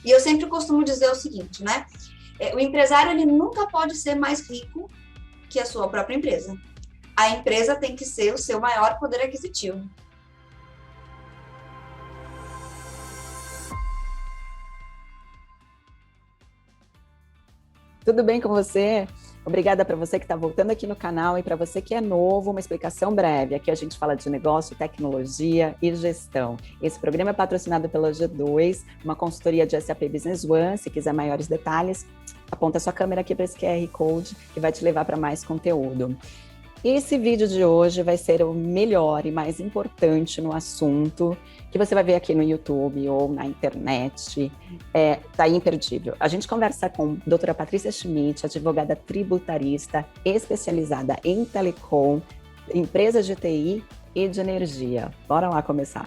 E eu sempre costumo dizer o seguinte, né? O empresário, ele nunca pode ser mais rico que a sua própria empresa. A empresa tem que ser o seu maior poder aquisitivo. Tudo bem com você? Obrigada para você que está voltando aqui no canal e para você que é novo, uma explicação breve. Aqui a gente fala de negócio, tecnologia e gestão. Esse programa é patrocinado pela G2, uma consultoria de SAP Business One. Se quiser maiores detalhes, aponta sua câmera aqui para esse QR Code que vai te levar para mais conteúdo. Esse vídeo de hoje vai ser o melhor e mais importante no assunto que você vai ver aqui no YouTube ou na internet, tá imperdível. A gente conversa com a doutora Patrícia Schmidt, advogada tributarista especializada em telecom, empresas de TI e de energia. Bora lá começar.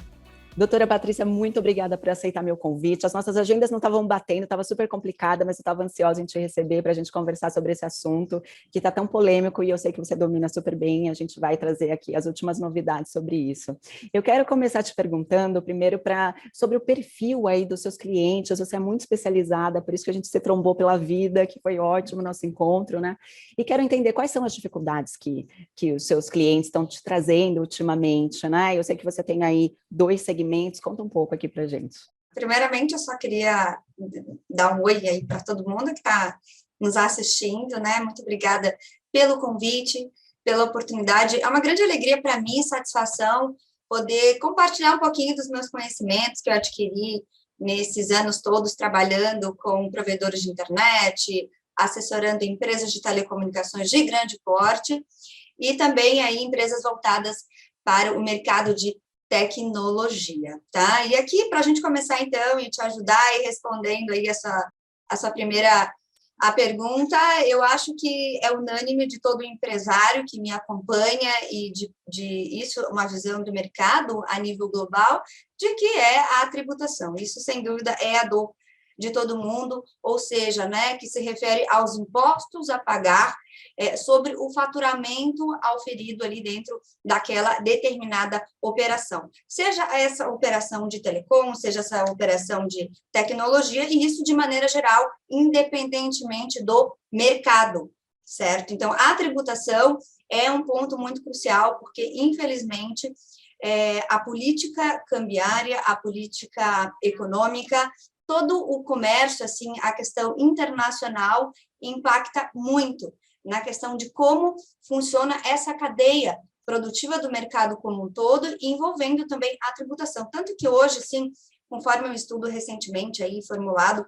Doutora Patrícia, muito obrigada por aceitar meu convite. As nossas agendas não estavam batendo, estava super complicada, mas eu estava ansiosa em te receber para a gente conversar sobre esse assunto que está tão polêmico e eu sei que você domina super bem. A gente vai trazer aqui as últimas novidades sobre isso. Eu quero começar te perguntando primeiro sobre o perfil aí dos seus clientes. Você é muito especializada, por isso que a gente se trombou pela vida, que foi ótimo o nosso encontro, né? E quero entender quais são as dificuldades que os seus clientes estão te trazendo ultimamente, né? Eu sei que você tem aí 2 segmentos. Conta um pouco aqui para gente. Primeiramente, eu só queria dar um oi aí para todo mundo que está nos assistindo, né? Muito obrigada pelo convite, pela oportunidade. É uma grande alegria para mim, satisfação, poder compartilhar um pouquinho dos meus conhecimentos que eu adquiri nesses anos todos trabalhando com provedores de internet, assessorando empresas de telecomunicações de grande porte e também aí empresas voltadas para o mercado de tecnologia, tá? E aqui, para a gente começar, então, e te ajudar e respondendo aí a sua primeira pergunta, eu acho que é unânime de todo empresário que me acompanha e de isso, uma visão do mercado a nível global, de que é a tributação. Isso, sem dúvida, é a dor de todo mundo, ou seja, né, que se refere aos impostos a pagar sobre o faturamento auferido ali dentro daquela determinada operação. Seja essa operação de telecom, seja essa operação de tecnologia, e isso de maneira geral, independentemente do mercado, certo? Então, a tributação é um ponto muito crucial, porque, infelizmente, a política cambiária, a política econômica, todo o comércio, assim, a questão internacional impacta muito na questão de como funciona essa cadeia produtiva do mercado como um todo, envolvendo também a tributação. Tanto que hoje, sim, conforme um estudo recentemente aí formulado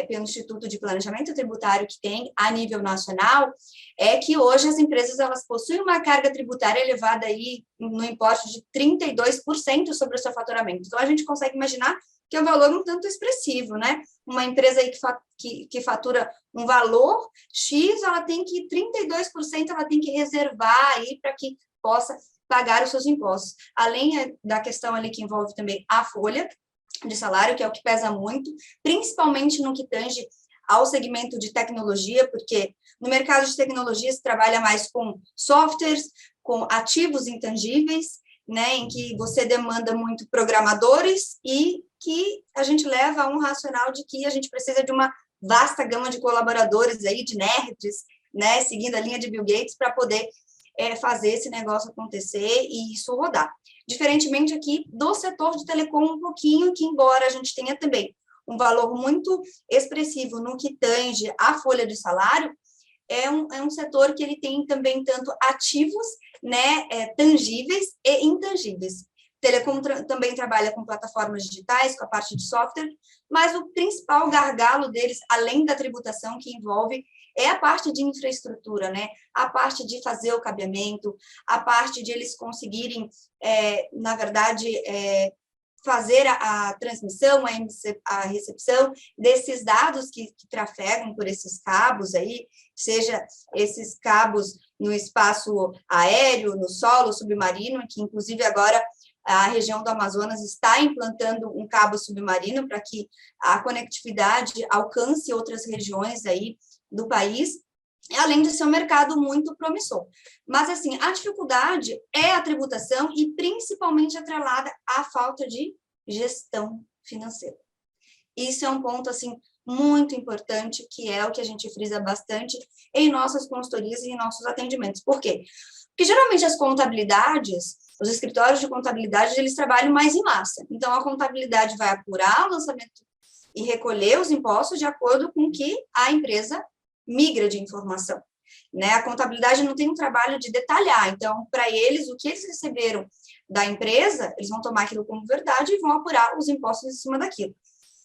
pelo Instituto de Planejamento Tributário que tem a nível nacional, é que hoje as empresas elas possuem uma carga tributária elevada aí no importe de 32% sobre o seu faturamento. Então, a gente consegue imaginar que é um valor um tanto expressivo, né? Uma empresa aí que fatura um valor X, ela tem que, 32% ela tem que reservar aí para que possa pagar os seus impostos. Além da questão ali que envolve também a folha de salário, que é o que pesa muito, principalmente no que tange ao segmento de tecnologia, porque no mercado de tecnologia se trabalha mais com softwares, com ativos intangíveis, né, em que você demanda muito programadores e que a gente leva a um racional de que a gente precisa de uma vasta gama de colaboradores aí, de nerds, né, seguindo a linha de Bill Gates, para poder fazer esse negócio acontecer e isso rodar. Diferentemente aqui do setor de telecom um pouquinho, que embora a gente tenha também um valor muito expressivo no que tange a folha de salário, é um setor que ele tem também tanto ativos, né, tangíveis e intangíveis. Telecom também trabalha com plataformas digitais, com a parte de software, mas o principal gargalo deles, além da tributação que envolve, é a parte de infraestrutura, né? A parte de fazer o cabeamento, a parte de eles conseguirem, na verdade, fazer a transmissão, a recepção desses dados que trafegam por esses cabos aí, seja esses cabos no espaço aéreo, no solo, submarino, que inclusive agora a região do Amazonas está implantando um cabo submarino para que a conectividade alcance outras regiões aí do país, além de ser um mercado muito promissor. Mas, assim, a dificuldade é a tributação e principalmente atrelada à falta de gestão financeira. Isso é um ponto, assim, muito importante, que é o que a gente frisa bastante em nossas consultorias e em nossos atendimentos. Por quê? Porque, geralmente, as contabilidades, os escritórios de contabilidade, eles trabalham mais em massa. Então, a contabilidade vai apurar o lançamento e recolher os impostos de acordo com que a empresa migra de informação. Né? A contabilidade não tem um trabalho de detalhar. Então, para eles, o que eles receberam da empresa, eles vão tomar aquilo como verdade e vão apurar os impostos em cima daquilo.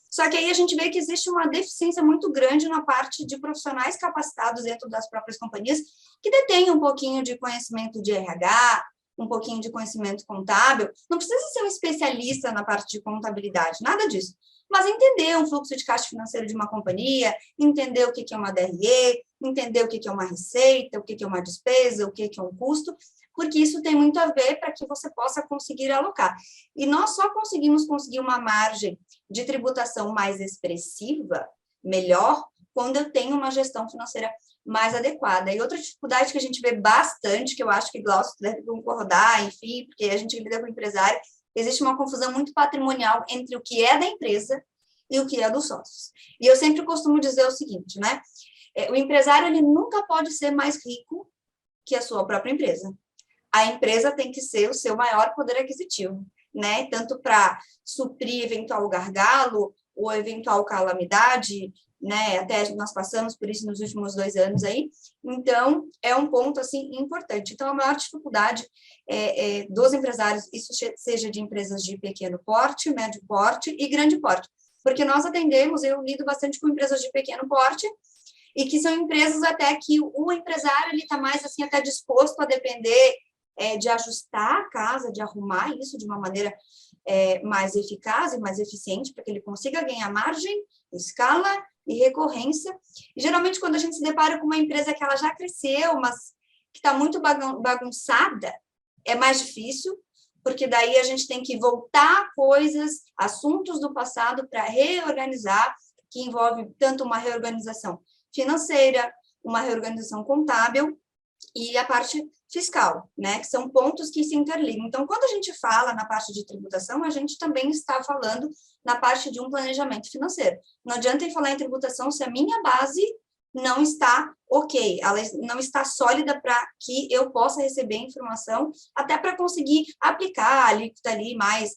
Só que aí a gente vê que existe uma deficiência muito grande na parte de profissionais capacitados dentro das próprias companhias, que detêm um pouquinho de conhecimento de RH, um pouquinho de conhecimento contábil. Não precisa ser um especialista na parte de contabilidade, nada disso. Mas entender um fluxo de caixa financeiro de uma companhia, entender o que é uma DRE, entender o que é uma receita, o que é uma despesa, o que é um custo, porque isso tem muito a ver para que você possa conseguir alocar. E nós só conseguimos conseguir uma margem de tributação mais expressiva, melhor, quando eu tenho uma gestão financeira mais adequada. E outra dificuldade que a gente vê bastante, que eu acho que Glaucio deve concordar, enfim, porque a gente lida com empresário, existe uma confusão muito patrimonial entre o que é da empresa e o que é dos sócios. E eu sempre costumo dizer o seguinte, né? O empresário, ele nunca pode ser mais rico que a sua própria empresa. A empresa tem que ser o seu maior poder aquisitivo, né? Tanto para suprir eventual gargalo ou eventual calamidade, né? Até nós passamos por isso nos últimos 2 anos aí. Então, é um ponto, assim, importante. Então, a maior dificuldade dos empresários, isso seja de empresas de pequeno porte, médio porte e grande porte. Porque nós atendemos, eu lido bastante com empresas de pequeno porte, e que são empresas até que o empresário ele está mais assim até disposto a depender de ajustar a casa, de arrumar isso de uma maneira mais eficaz e mais eficiente, para que ele consiga ganhar margem, escala e recorrência. E, geralmente, quando a gente se depara com uma empresa que ela já cresceu, mas que está muito bagunçada, é mais difícil, porque daí a gente tem que voltar coisas, assuntos do passado para reorganizar, que envolve tanto uma reorganização financeira, uma reorganização contábil e a parte fiscal, né, que são pontos que se interligam. Então, quando a gente fala na parte de tributação, a gente também está falando na parte de um planejamento financeiro. Não adianta eu falar em tributação se a minha base não está ok, ela não está sólida para que eu possa receber informação, até para conseguir aplicar a alíquota ali mais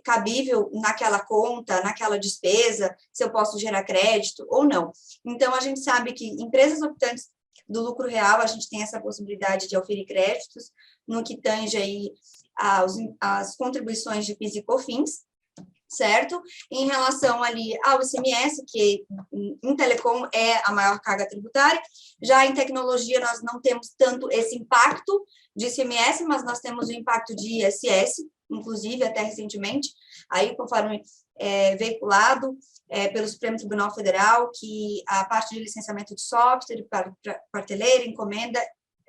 cabível naquela conta, naquela despesa, se eu posso gerar crédito ou não. Então, a gente sabe que empresas optantes do lucro real, a gente tem essa possibilidade de oferir créditos no que tange aí as contribuições de PIS e COFINS, certo? Em relação ali ao ICMS, que em telecom é a maior carga tributária, já em tecnologia nós não temos tanto esse impacto de ICMS, mas nós temos o impacto de ISS, inclusive até recentemente, aí conforme veiculado pelo Supremo Tribunal Federal, que a parte de licenciamento de software, prateleira, encomenda,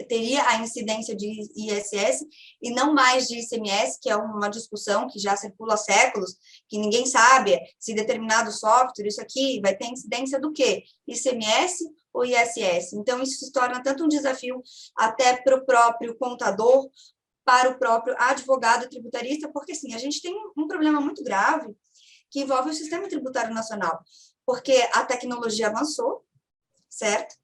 teria a incidência de ISS e não mais de ICMS, que é uma discussão que já circula há séculos, que ninguém sabe se determinado software, isso aqui vai ter incidência do quê? ICMS ou ISS? Então, isso se torna tanto um desafio até para o próprio contador, para o próprio advogado tributarista, porque, assim, a gente tem um problema muito grave que envolve o sistema tributário nacional, porque a tecnologia avançou, certo?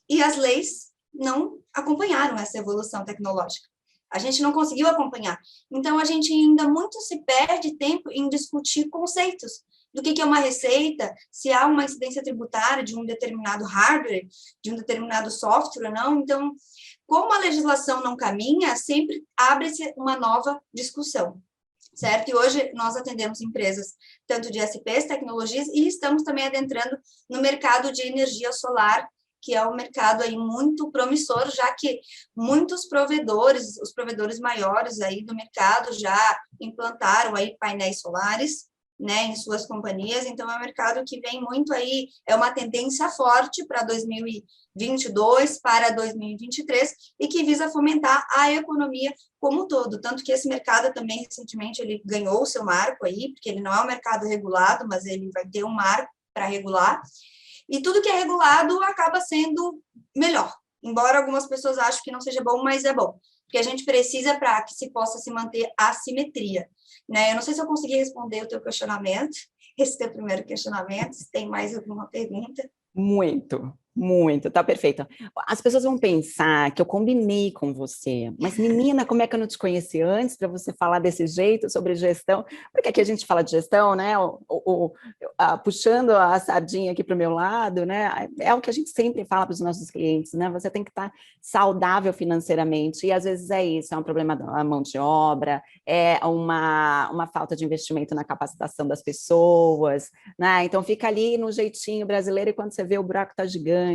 E as leis não acompanharam essa evolução tecnológica. A gente não conseguiu acompanhar. Então, a gente ainda muito se perde tempo em discutir conceitos do que é uma receita, se há uma incidência tributária de um determinado hardware, de um determinado software ou não. Então, como a legislação não caminha, sempre abre-se uma nova discussão, certo? E hoje nós atendemos empresas tanto de SPs, tecnologias, e estamos também adentrando no mercado de energia solar, que é um mercado aí muito promissor, já que muitos provedores, os provedores maiores aí do mercado já implantaram aí painéis solares, né, em suas companhias. Então é um mercado que vem muito aí, é uma tendência forte para 2022, para 2023, e que visa fomentar a economia como um todo, tanto que esse mercado também recentemente ele ganhou o seu marco aí, porque ele não é um mercado regulado, mas ele vai ter um marco para regular. E tudo que é regulado acaba sendo melhor, embora algumas pessoas achem que não seja bom, mas é bom, porque a gente precisa para que se possa se manter a simetria, né? Eu não sei se eu consegui responder o teu questionamento, esse teu primeiro questionamento. Se tem mais alguma pergunta? Muito, tá perfeito. As pessoas vão pensar que eu combinei com você, mas menina, como é que eu não te conheci antes para você falar desse jeito sobre gestão? Porque aqui a gente fala de gestão, né? Puxando a sardinha aqui para o meu lado, né? É o que a gente sempre fala para os nossos clientes, né? Você tem que estar saudável financeiramente, e às vezes é isso, é um problema da mão de obra, é uma falta de investimento na capacitação das pessoas, né? Então fica ali no jeitinho brasileiro, e quando você vê, o buraco está gigante,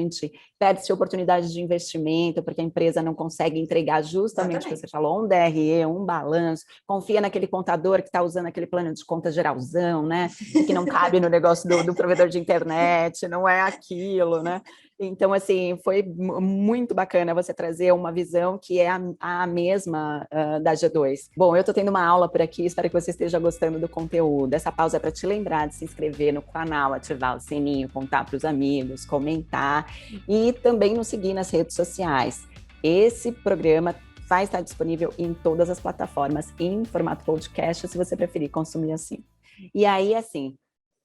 perde-se oportunidade de investimento, porque a empresa não consegue entregar justamente o que você falou, um DRE, um balanço, confia naquele contador que está usando aquele plano de conta geralzão, né? E que não cabe no negócio do provedor de internet, não é aquilo, né? Então, assim, foi muito bacana você trazer uma visão que é a mesma da G2. Bom, eu estou tendo uma aula por aqui, espero que você esteja gostando do conteúdo. Essa pausa é para te lembrar de se inscrever no canal, ativar o sininho, contar para os amigos, comentar e também nos seguir nas redes sociais. Esse programa vai estar disponível em todas as plataformas em formato podcast, se você preferir consumir assim. E aí, assim,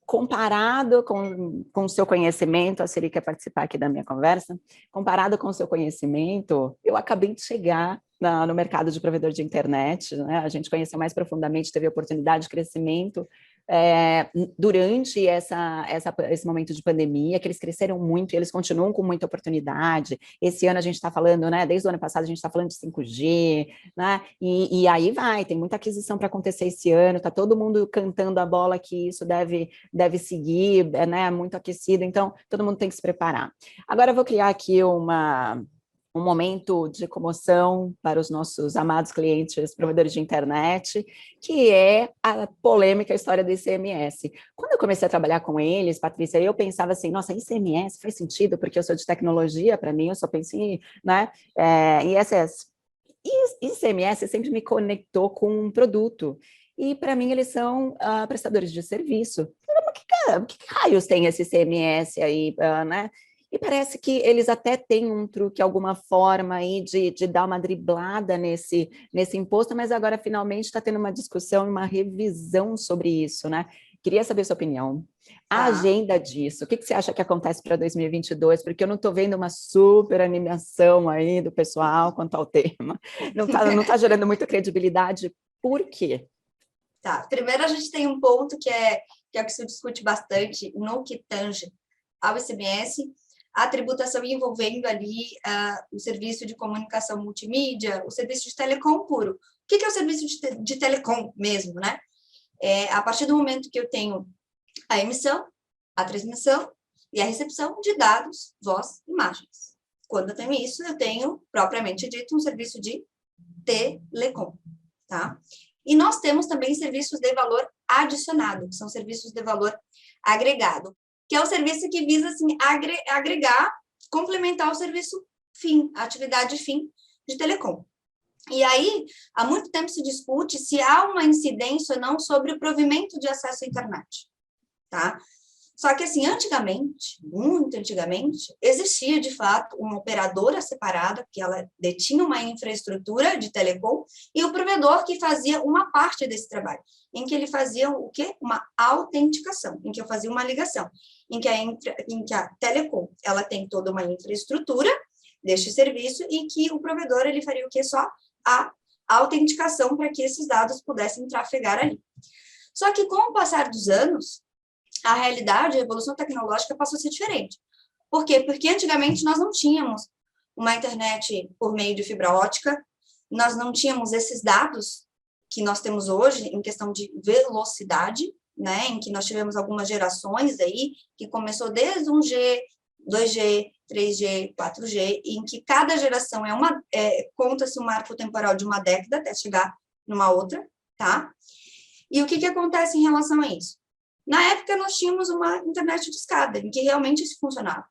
comparado com o seu conhecimento, a Siri quer participar aqui da minha conversa, comparado com o seu conhecimento, eu acabei de chegar no mercado de provedor de internet, né? A gente conheceu mais profundamente, teve oportunidade de crescimento durante esse momento de pandemia, que eles cresceram muito e eles continuam com muita oportunidade. Esse ano a gente está falando, né? Desde o ano passado a gente está falando de 5G, né? E aí tem muita aquisição para acontecer esse ano, está todo mundo cantando a bola que isso deve seguir, né? Muito aquecido, então todo mundo tem que se preparar. Agora eu vou criar aqui um momento de comoção para os nossos amados clientes provedores de internet, que é a polêmica história do ICMS. Quando eu comecei a trabalhar com eles, Patrícia, eu pensava assim, nossa, ICMS faz sentido, porque eu sou de tecnologia, para mim, eu só penso em, né, ISS. E ICMS sempre me conectou com um produto, e para mim eles são prestadores de serviço. Que raios tem esse ICMS aí, né? E parece que eles até têm um truque, alguma forma aí de dar uma driblada nesse imposto, mas agora finalmente está tendo uma discussão, uma revisão sobre isso, né? Queria saber sua opinião. A agenda disso, o que você acha que acontece para 2022? Porque eu não estou vendo uma super animação aí do pessoal quanto ao tema. Não tá gerando muita credibilidade. Por quê? Tá, primeiro a gente tem um ponto que é o que se discute bastante no que tange ao ICMS, a tributação envolvendo ali o serviço de comunicação multimídia, o serviço de telecom puro. O que é o serviço de telecom mesmo, né? A partir do momento que eu tenho a emissão, a transmissão e a recepção de dados, voz, imagens. Quando eu tenho isso, eu tenho, propriamente dito, um serviço de telecom, tá? E nós temos também serviços de valor adicionado, que são serviços de valor agregado, que é o serviço que visa, assim, agregar, complementar o serviço fim, a atividade fim de telecom. E aí, há muito tempo se discute se há uma incidência ou não sobre o provimento de acesso à internet, tá? Só que, assim, antigamente, muito antigamente, existia, de fato, uma operadora separada, que ela detinha uma infraestrutura de telecom, e o provedor que fazia uma parte desse trabalho, em que ele fazia o quê? Uma autenticação, em que eu fazia uma ligação, em que a telecom, ela tem toda uma infraestrutura deste serviço, e que o provedor, ele faria o quê? Só a autenticação para que esses dados pudessem trafegar ali. Só que, com o passar dos anos, a realidade, a evolução tecnológica passou a ser diferente. Por quê? Porque antigamente nós não tínhamos uma internet por meio de fibra ótica, nós não tínhamos esses dados que nós temos hoje em questão de velocidade, né, em que nós tivemos algumas gerações aí, que começou desde 1G, 2G, 3G, 4G, em que cada geração conta-se um marco temporal de uma década até chegar numa outra, tá? E o que acontece em relação a isso? Na época, nós tínhamos uma internet de escada, em que realmente isso funcionava.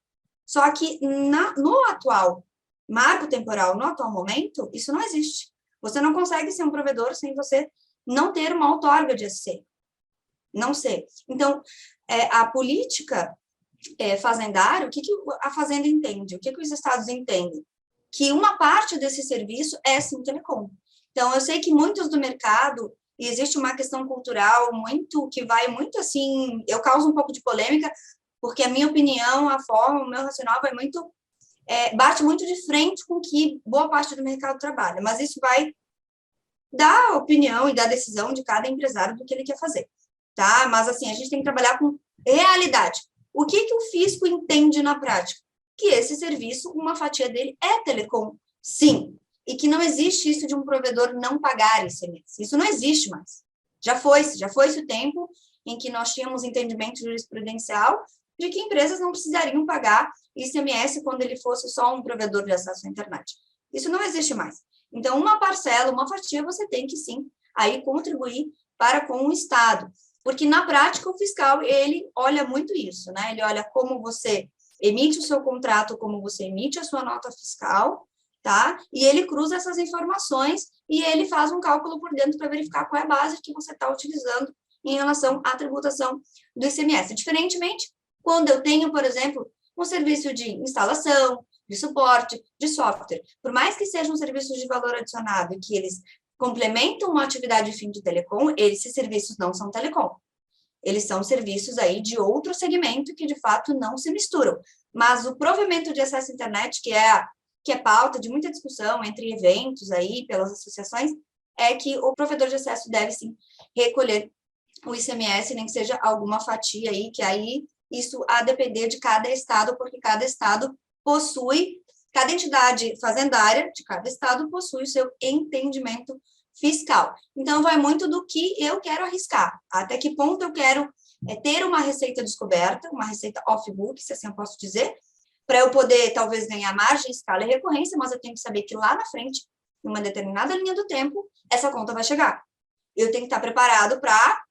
Só que no atual marco temporal, no atual momento, isso não existe. Você não consegue ser um provedor sem você não ter uma outorga de SC. Não ser. Então, a política fazendária, o que a fazenda entende? O que os estados entendem? Que uma parte desse serviço é sim telecom. Então, eu sei que muitos do mercado e existe uma questão cultural que vai muito assim, eu causo um pouco de polêmica, porque a minha opinião, a forma, o meu racional vai muito, bate muito de frente com o que boa parte do mercado trabalha, mas isso vai da opinião e da decisão de cada empresário do que ele quer fazer, tá? Mas, assim, a gente tem que trabalhar com realidade. O que o fisco entende na prática? Que esse serviço, uma fatia dele é telecom, sim, e que não existe isso de um provedor não pagar ICMS. Isso não existe mais. Já foi-se o tempo em que nós tínhamos entendimento jurisprudencial de que empresas não precisariam pagar ICMS quando ele fosse só um provedor de acesso à internet. Isso não existe mais. Então, uma parcela, uma fatia, você tem que, sim, aí contribuir para com o Estado. Porque, na prática, o fiscal, ele olha muito isso, né? Ele olha como você emite o seu contrato, como você emite a sua nota fiscal, tá? E ele cruza essas informações e ele faz um cálculo por dentro para verificar qual é a base que você está utilizando em relação à tributação do ICMS. Diferentemente, quando eu tenho, por exemplo, um serviço de instalação, de suporte, de software. Por mais que sejam serviços de valor adicionado e que eles complementam uma atividade fim de telecom, esses serviços não são telecom. Eles são serviços aí de outro segmento que, de fato, não se misturam. Mas o provimento de acesso à internet, que é pauta de muita discussão entre eventos aí, pelas associações, é que o provedor de acesso deve, sim, recolher o ICMS, nem que seja alguma fatia aí, que aí isso a depender de cada estado, porque cada estado cada entidade fazendária de cada estado possui o seu entendimento fiscal. Então, vai muito do que eu quero arriscar, até que ponto eu quero ter uma receita descoberta, uma receita off-book, se assim eu posso dizer, para eu poder, talvez, ganhar margem, escala e recorrência, mas eu tenho que saber que lá na frente, em uma determinada linha do tempo, essa conta vai chegar. Eu tenho que estar preparado para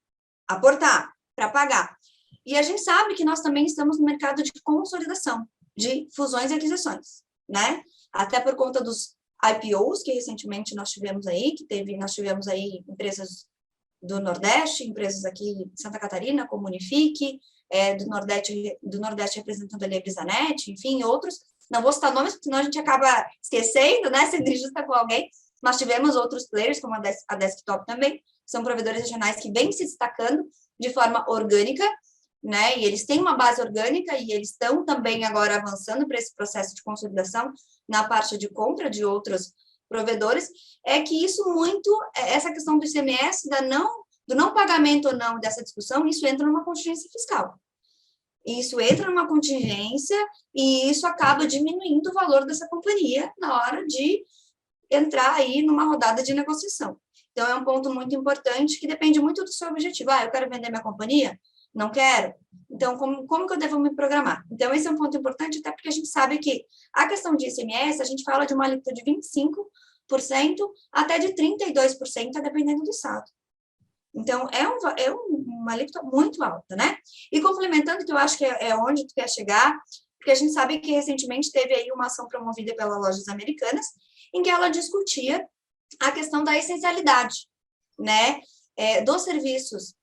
aportar, para pagar. E a gente sabe que nós também estamos no mercado de consolidação, de fusões e aquisições, né? Até por conta dos IPOs que recentemente nós tivemos aí, nós tivemos aí empresas do Nordeste, empresas aqui de Santa Catarina, como Unifique, do Nordeste representando ali a Brisanet, enfim, outros. Não vou citar nomes, porque senão a gente acaba esquecendo, né? Sendo injusta com alguém. Nós tivemos outros players, como a Desktop também, que são provedores regionais que vêm se destacando de forma orgânica, né? E eles têm uma base orgânica e eles estão também agora avançando para esse processo de consolidação na parte de compra de outros provedores. É que isso muito, essa questão do ICMS, do não pagamento ou não dessa discussão, isso entra numa contingência fiscal. Isso entra numa contingência e isso acaba diminuindo o valor dessa companhia na hora de entrar aí numa rodada de negociação. Então, é um ponto muito importante que depende muito do seu objetivo. Eu quero vender minha companhia? Não quero? Então, como que eu devo me programar? Então, esse é um ponto importante, até porque a gente sabe que a questão de ICMS, a gente fala de uma alíquota de 25% até de 32%, dependendo do estado. Então, é uma alíquota muito alta, né? E complementando, que eu acho que é onde tu quer chegar, porque a gente sabe que recentemente teve aí uma ação promovida pela Lojas Americanas, em que ela discutia a questão da essencialidade, né? Dos serviços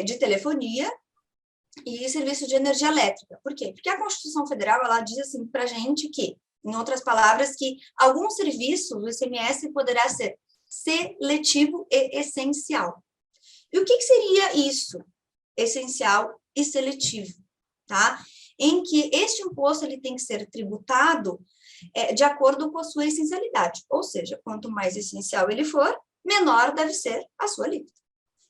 de telefonia e serviços de energia elétrica. Por quê? Porque a Constituição Federal, ela diz assim para a gente que, em outras palavras, que alguns serviços do ICMS poderá ser seletivo e essencial. E o que seria isso? Essencial e seletivo, tá? Em que este imposto ele tem que ser tributado de acordo com a sua essencialidade. Ou seja, quanto mais essencial ele for, menor deve ser a sua alíquota.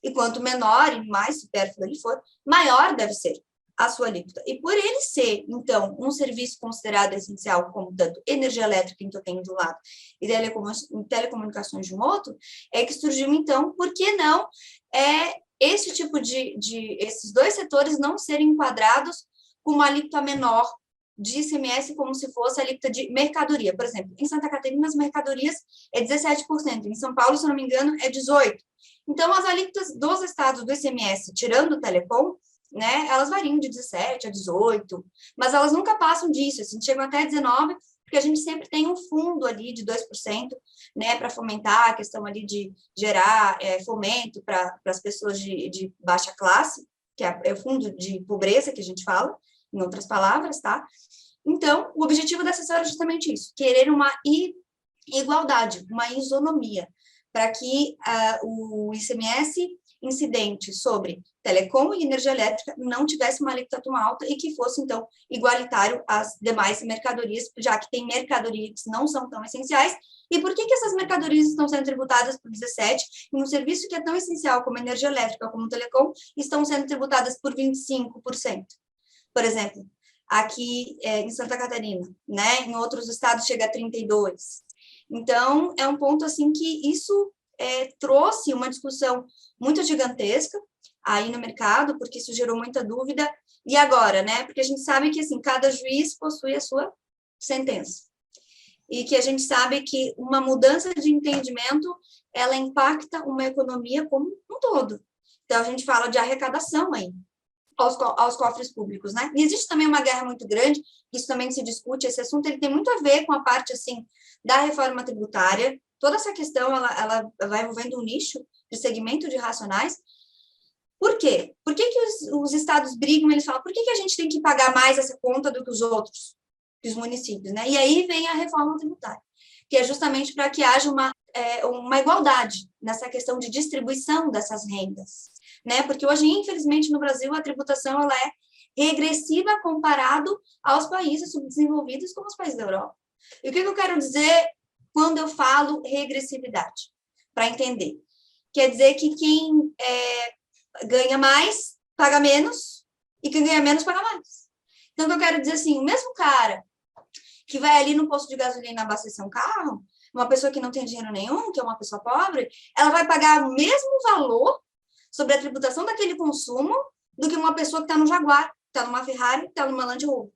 E quanto menor e mais supérfluo ele for, maior deve ser a sua alíquota. E por ele ser, então, um serviço considerado essencial, como tanto energia elétrica, que eu tenho de um lado, e telecomunicações de um outro, é que surgiu, então, por que não esse tipo esses dois setores não serem enquadrados com uma alíquota menor de ICMS, como se fosse a alíquota de mercadoria. Por exemplo, em Santa Catarina, as mercadorias é 17%, em São Paulo, se eu não me engano, é 18%. Então, as alíquotas dos estados do ICMS, tirando o telecom, né, elas variam de 17% a 18%, mas elas nunca passam disso, assim, chegam até 19%, porque a gente sempre tem um fundo ali de 2%, né, para fomentar a questão ali de gerar fomento para as pessoas de baixa classe, que é o fundo de pobreza que a gente fala, em outras palavras, tá? Então, o objetivo dessa ação é justamente isso, querer uma igualdade, uma isonomia, para que o ICMS incidente sobre telecom e energia elétrica não tivesse uma alíquota tão alta e que fosse, então, igualitário às demais mercadorias, já que tem mercadorias que não são tão essenciais. E por que essas mercadorias estão sendo tributadas por 17% e um serviço que é tão essencial como energia elétrica, como telecom, estão sendo tributadas por 25%? Por exemplo, aqui em Santa Catarina, né? Em outros estados chega a 32%. Então, é um ponto assim que isso trouxe uma discussão muito gigantesca aí no mercado, porque isso gerou muita dúvida. E agora, né? Porque a gente sabe que assim, cada juiz possui a sua sentença. E que a gente sabe que uma mudança de entendimento, ela impacta uma economia como um todo. Então, a gente fala de arrecadação aí, aos cofres públicos, né? E existe também uma guerra muito grande, isso também se discute, esse assunto ele tem muito a ver com a parte, assim, da reforma tributária. Toda essa questão, ela vai envolvendo um nicho de segmento de racionais. Por quê? Por que os estados brigam, eles falam, por que a gente tem que pagar mais essa conta do que os outros, que os municípios, né? E aí vem a reforma tributária, que é justamente para que haja uma igualdade nessa questão de distribuição dessas rendas, né? Porque hoje, infelizmente, no Brasil, a tributação ela é regressiva comparado aos países subdesenvolvidos como os países da Europa. E o que eu quero dizer quando eu falo regressividade? Para entender. Quer dizer que quem ganha mais, paga menos, e quem ganha menos, paga mais. Então, o que eu quero dizer assim, o mesmo cara que vai ali no posto de gasolina abastecer um carro, uma pessoa que não tem dinheiro nenhum, que é uma pessoa pobre, ela vai pagar o mesmo valor sobre a tributação daquele consumo do que uma pessoa que está no Jaguar, que está numa Ferrari, que está numa Land Rover.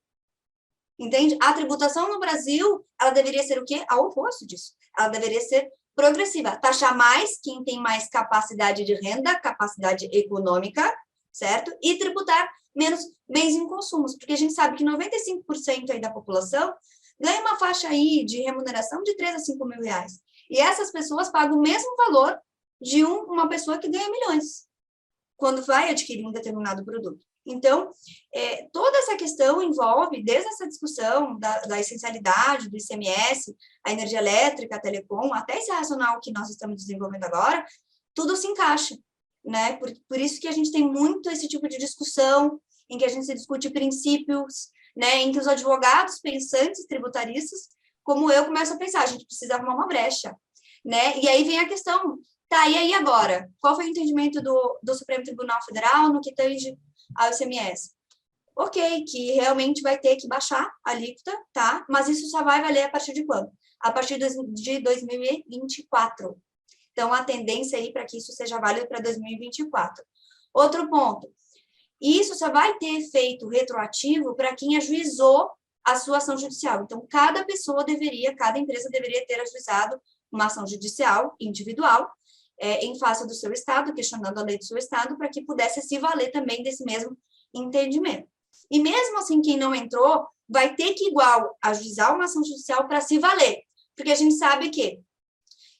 Entende? A tributação no Brasil, ela deveria ser o quê? Ao oposto disso. Ela deveria ser progressiva. Taxar mais quem tem mais capacidade de renda, capacidade econômica, certo? E tributar menos bens em consumos, porque a gente sabe que 95% aí da população ganha uma faixa aí de remuneração de 3 a 5 mil reais. E essas pessoas pagam o mesmo valor de uma pessoa que ganha milhões, quando vai adquirir um determinado produto. Então, toda essa questão envolve, desde essa discussão da essencialidade do ICMS, a energia elétrica, a telecom, até esse racional que nós estamos desenvolvendo agora, tudo se encaixa, né? Por isso que a gente tem muito esse tipo de discussão, em que a gente se discute princípios, né? Em que os advogados pensantes tributaristas, como eu, começam a pensar, a gente precisa arrumar uma brecha, né? E aí vem a questão, tá, e aí agora? Qual foi o entendimento do Supremo Tribunal Federal no que tange ao ICMS? Ok, que realmente vai ter que baixar a alíquota, tá? Mas isso só vai valer a partir de quando? A partir de 2024. Então, a tendência aí para que isso seja válido para 2024. Outro ponto, isso só vai ter efeito retroativo para quem ajuizou a sua ação judicial. Então, cada empresa deveria ter ajuizado uma ação judicial individual, em face do seu estado, questionando a lei do seu estado, para que pudesse se valer também desse mesmo entendimento. E mesmo assim, quem não entrou, vai ter que igual ajuizar uma ação judicial para se valer, porque a gente sabe que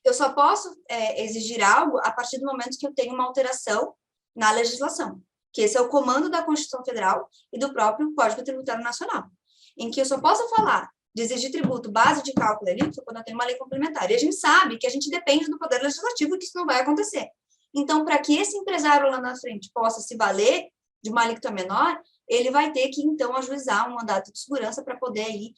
eu só posso exigir algo a partir do momento que eu tenho uma alteração na legislação, que esse é o comando da Constituição Federal e do próprio Código Tributário Nacional, em que eu só posso falar de exigir tributo, base de cálculo ali, quando eu tenho uma lei complementar. E a gente sabe que a gente depende do Poder Legislativo e que isso não vai acontecer. Então, para que esse empresário lá na frente possa se valer de uma alíquota menor, ele vai ter que, então, ajuizar um mandato de segurança para poder aí,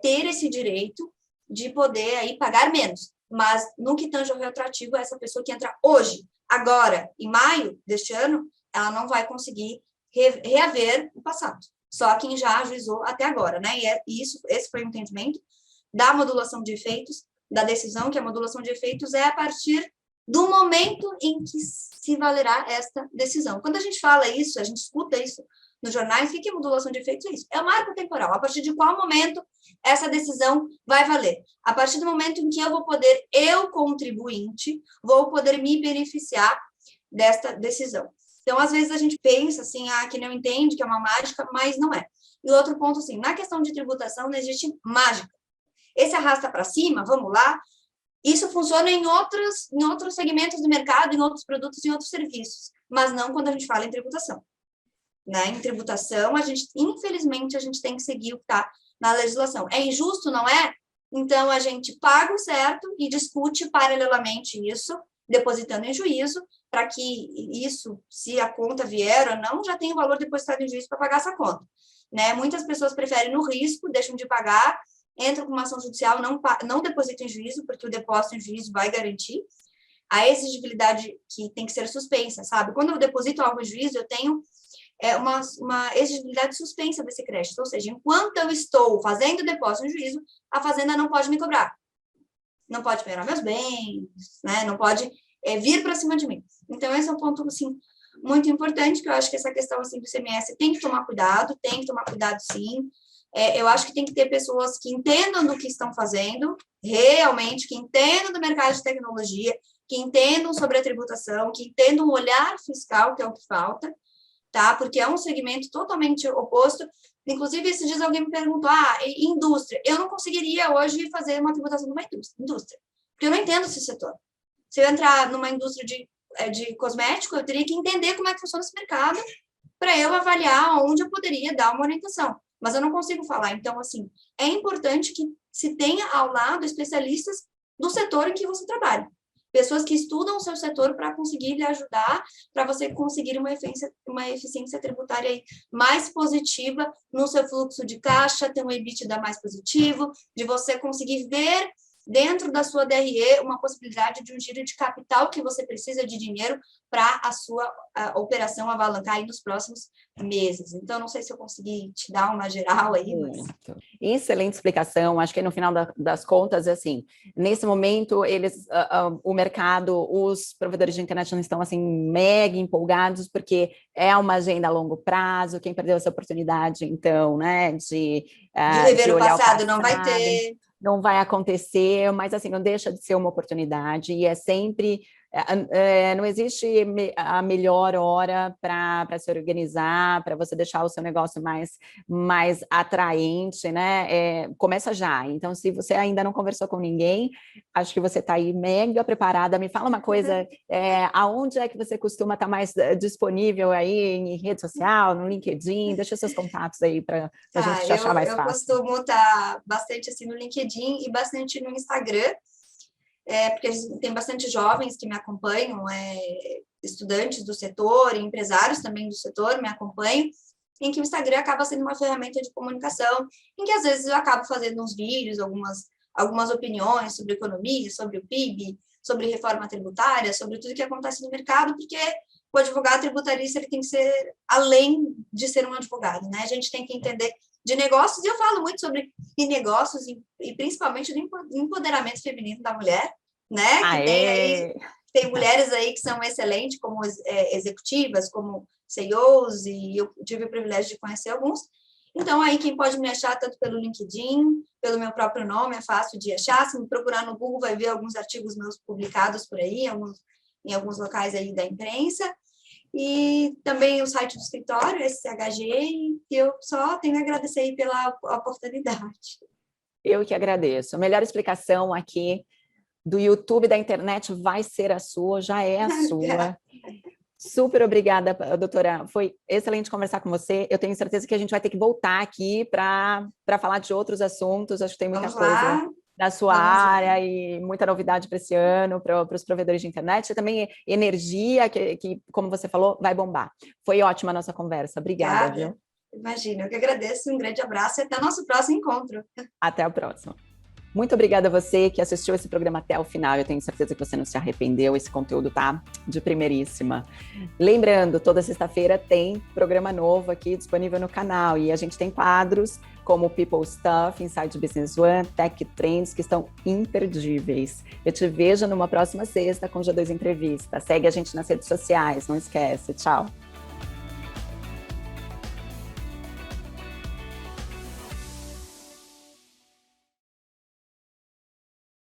ter esse direito de poder aí, pagar menos. Mas, no que tange ao retroativo, essa pessoa que entra hoje, agora, em maio deste ano, ela não vai conseguir reaver o passado. Só quem já ajuizou até agora, né? E esse foi o entendimento da modulação de efeitos, da decisão, que a modulação de efeitos é a partir do momento em que se valerá esta decisão. Quando a gente fala isso, a gente escuta isso nos jornais, o que é modulação de efeitos? É isso, é o marco temporal. A partir de qual momento essa decisão vai valer? A partir do momento em que eu vou poder, eu, contribuinte, vou poder me beneficiar desta decisão. Então, às vezes, a gente pensa assim, que não entende, que é uma mágica, mas não é. E outro ponto, assim, na questão de tributação, não existe mágica. Esse arrasta para cima, vamos lá, isso funciona em outros segmentos do mercado, em outros produtos, em outros serviços, mas não quando a gente fala em tributação. Né? Em tributação, infelizmente, a gente tem que seguir o que está na legislação. É injusto, não é? Então, a gente paga o certo e discute paralelamente isso, depositando em juízo, para que isso, se a conta vier ou não, já tenha o valor depositado em juízo para pagar essa conta. Né? Muitas pessoas preferem no risco, deixam de pagar, entram com uma ação judicial, não depositam em juízo, porque o depósito em juízo vai garantir a exigibilidade que tem que ser suspensa, sabe? Quando eu deposito algo em juízo, eu tenho uma exigibilidade suspensa desse crédito, ou seja, enquanto eu estou fazendo o depósito em juízo, a Fazenda não pode me cobrar, não pode pegar meus bens, né? Não pode vir para cima de mim. Então, esse é um ponto, assim, muito importante, que eu acho que essa questão, assim, do ICMS tem que tomar cuidado, sim. Eu acho que tem que ter pessoas que entendam do que estão fazendo, realmente, que entendam do mercado de tecnologia, que entendam sobre a tributação, que entendam o olhar fiscal, que é o que falta, tá? Porque é um segmento totalmente oposto. Inclusive, esses dias alguém me perguntou, indústria. Eu não conseguiria hoje fazer uma tributação numa indústria, porque eu não entendo esse setor. Se eu entrar numa indústria de cosmético, eu teria que entender como é que funciona esse mercado para eu avaliar onde eu poderia dar uma orientação. Mas eu não consigo falar. Então, assim, é importante que se tenha ao lado especialistas do setor em que você trabalha. Pessoas que estudam o seu setor para conseguir lhe ajudar, para você conseguir uma eficiência tributária aí mais positiva no seu fluxo de caixa, ter um EBITDA mais positivo, de você conseguir ver dentro da sua DRE uma possibilidade de um giro de capital que você precisa de dinheiro para a sua operação avalancar aí nos próximos meses. Então, não sei se eu consegui te dar uma geral aí. Mas... Excelente explicação. Acho que no final das contas, assim, nesse momento, o mercado, os provedores de internet não estão assim mega empolgados, porque é uma agenda a longo prazo. Quem perdeu essa oportunidade, então, né, de rever o olhar passado, não vai ter. Não vai acontecer, mas assim, não deixa de ser uma oportunidade, e é sempre, não existe a melhor hora para se organizar, para você deixar o seu negócio mais atraente, né? Começa já. Então, se você ainda não conversou com ninguém, acho que você está aí mega preparada. Me fala uma coisa, aonde é que você costuma estar mais disponível aí em rede social, no LinkedIn? Deixa seus contatos aí para a gente te achar mais fácil. Eu costumo estar bastante assim no LinkedIn e bastante no Instagram, porque tem bastante jovens que me acompanham, estudantes do setor, empresários também do setor me acompanham, em que o Instagram acaba sendo uma ferramenta de comunicação, em que às vezes eu acabo fazendo uns vídeos, algumas opiniões sobre economia, sobre o PIB, sobre reforma tributária, sobre tudo que acontece no mercado, porque o advogado tributarista ele tem que ser além de ser um advogado, né? A gente tem que entender de negócios, e eu falo muito sobre negócios e principalmente do empoderamento feminino da mulher, né? Que tem mulheres aí que são excelentes como executivas, como CEOs, e eu tive o privilégio de conhecer alguns. Então, aí quem pode me achar tanto pelo LinkedIn, pelo meu próprio nome, é fácil de achar. Se me procurar no Google, vai ver alguns artigos meus publicados por aí, em alguns locais aí da imprensa. E também o site do escritório, SCHG, e eu só tenho a agradecer aí pela oportunidade. Eu que agradeço. A melhor explicação aqui do YouTube, da internet, vai ser a sua, já é a sua. Super obrigada, doutora. Foi excelente conversar com você. Eu tenho certeza que a gente vai ter que voltar aqui para falar de outros assuntos. Acho que tem muita coisa na sua área e muita novidade para esse ano, para os provedores de internet. E também energia, que, como você falou, vai bombar. Foi ótima a nossa conversa. Obrigada, viu? Imagina, eu que agradeço. Um grande abraço e até o nosso próximo encontro. Até a próxima. Muito obrigada a você que assistiu esse programa até o final. Eu tenho certeza que você não se arrependeu. Esse conteúdo tá de primeiríssima. Lembrando, toda sexta-feira tem programa novo aqui disponível no canal. E a gente tem quadros como People Stuff, Inside Business One, Tech Trends, que estão imperdíveis. Eu te vejo numa próxima sexta com G2 Entrevista. Segue a gente nas redes sociais, não esquece. Tchau.